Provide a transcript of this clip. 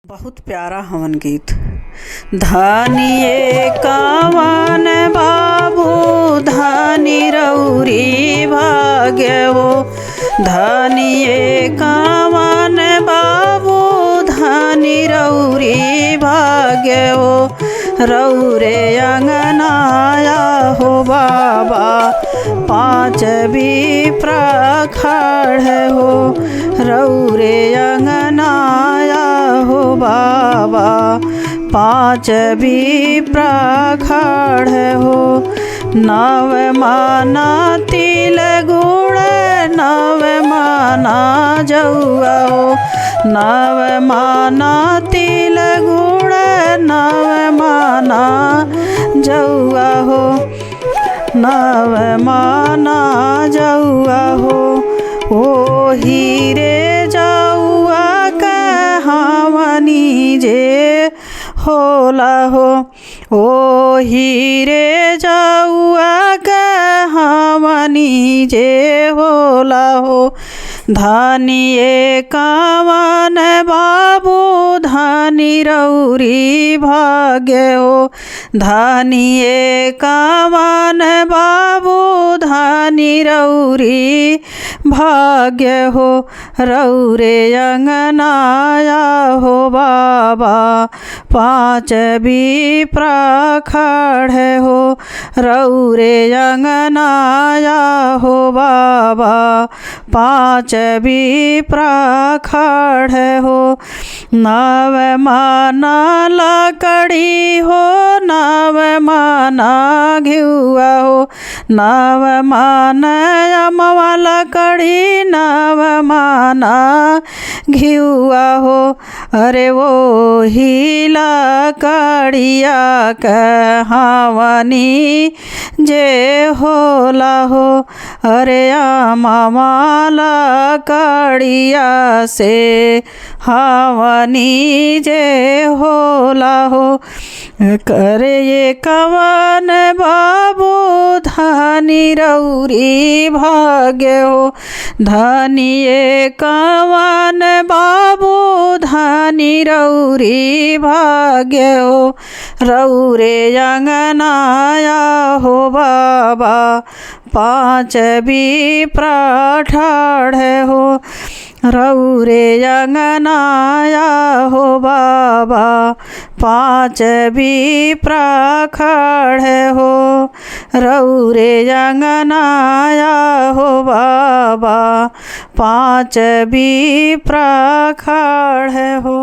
बहुत प्यारा हवन गीत। धनिए कवन बाबू धनी रौरी भाग्य हो, धनिए कवन बाबू धनी रौरी भाग्य हो। रौरे अंगनाया हो बाबा पाँच विप्रखड़ हो, रौरे अंगनाया हो बाबा पाँच विप्रखड़ हो। नव माना तिल गुड़ नव माना जौआ हो, नव माना तिल गुड़ नव माना जौआ हो, नव माना जौआ हो। ओ हीरे जौआ कहावनी जे होला हो, ओ हीरे जौआ कहावनी जे होला हो। धनिए कवन बाबू धनी रौरी भाग्य हो, धनिए कवन बाबू धनी रौरी भाग्य हो। रौरे अंगनाया हो बाबा पाँच विप्रखड़ हो, रौरे अंगनाया हो बाबा पाँच विप्रखड़ हो। नव माना लकड़ी हो नव माना घिउआ हो, नव माना अमवा लकड़ी नव माना घिउआ हो। अरे वो ही लकड़िया कहावनी जे होला हो, अरे अमवा लकड़िया से हावनी जे होला हो। करे ये कवन बाबू धनी रौरी भाग्य हो, धनिए कवन बाबू धनी रौरी भाग्य हो। रौरे अंगनाया हो बाबा पाँच विप्रखड़ हो, रौरे अंगनाया हो बाबा पाँच विप्रखड़ हो, रौरे अंगनाया हो बाबा पाँच विप्रखड़ हो।